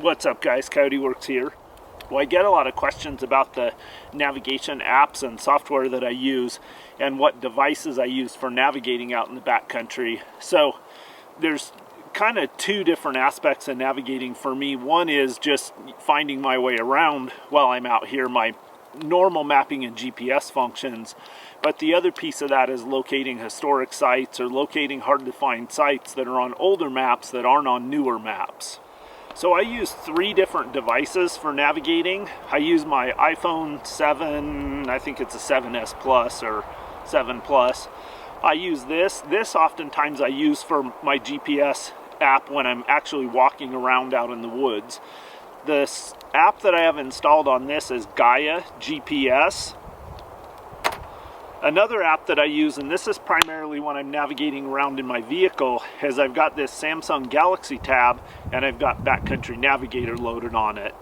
What's up guys, Coyote Works here. Well, I get a lot of questions about the navigation apps and software that I use and what devices I use for navigating out in the backcountry. So there's kind of two different aspects of navigating for me. One is just finding my way around while I'm out here, my normal mapping and GPS functions. But the other piece of that is locating historic sites or locating hard to find sites that are on older maps that aren't on newer maps. So I use three different devices for navigating. I use my iPhone 7, I think it's a 7S Plus or 7 Plus. I use this oftentimes I use for my GPS app when I'm actually walking around out in the woods. This app that I have installed on this is Gaia GPS. Another app that I use, and this is primarily when I'm navigating around in my vehicle, is I've got this Samsung Galaxy tab and I've got Backcountry Navigator loaded on it.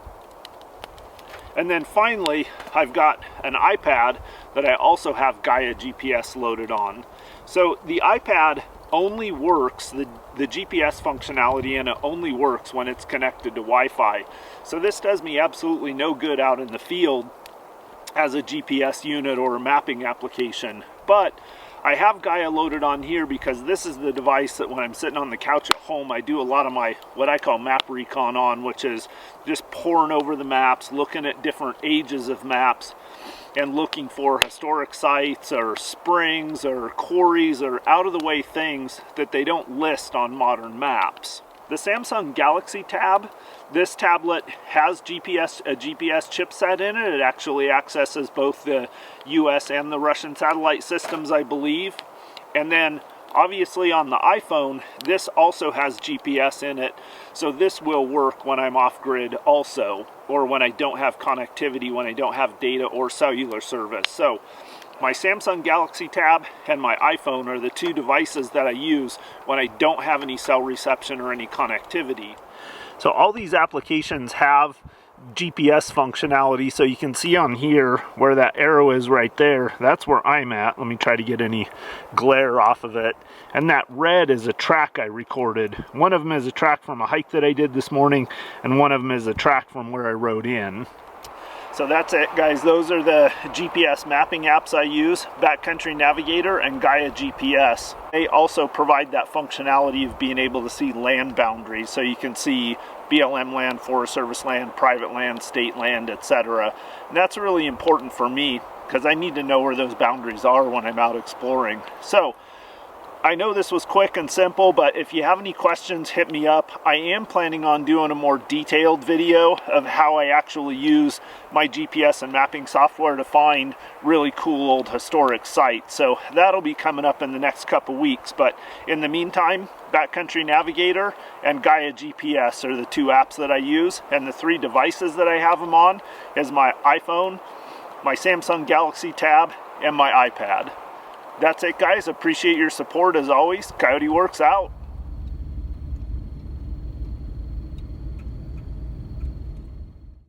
And then finally, I've got an iPad that I also have Gaia GPS loaded on. So the iPad only works, the GPS functionality in it only works when it's connected to Wi-Fi. So this does me absolutely no good out in the field as a GPS unit or a mapping application. But I have Gaia loaded on here because this is the device that when I'm sitting on the couch at home, I do a lot of my what I call map recon on, which is just poring over the maps, looking at different ages of maps and looking for historic sites or springs or quarries or out of the way things that they don't list on modern maps. The Samsung Galaxy Tab, this tablet has a GPS chipset in it. It actually accesses both the US and the Russian satellite systems, I believe. And then obviously on the iPhone, this also has GPS in it. So this will work when I'm off grid also, or when I don't have connectivity, when I don't have data or cellular service. So my Samsung Galaxy Tab and my iPhone are the two devices that I use when I don't have any cell reception or any connectivity. So all these applications have GPS functionality, so you can see on here where that arrow is right there, that's where I'm at. Let me try to get any glare off of it. And that red is a track I recorded. One of them is a track from a hike that I did this morning, and one of them is a track from where I rode in. So that's it guys, those are the GPS mapping apps I use, Backcountry Navigator and Gaia GPS. They also provide that functionality of being able to see land boundaries, so you can see BLM land, Forest Service land, private land, state land, etc. And that's really important for me because I need to know where those boundaries are when I'm out exploring. So I know this was quick and simple, but if you have any questions, hit me up. I am planning on doing a more detailed video of how I actually use my GPS and mapping software to find really cool old historic sites. So that'll be coming up in the next couple weeks. But in the meantime, Backcountry Navigator and Gaia GPS are the two apps that I use. And the three devices that I have them on is my iPhone, my Samsung Galaxy Tab, and my iPad. That's it guys, appreciate your support as always. Coyote Works out.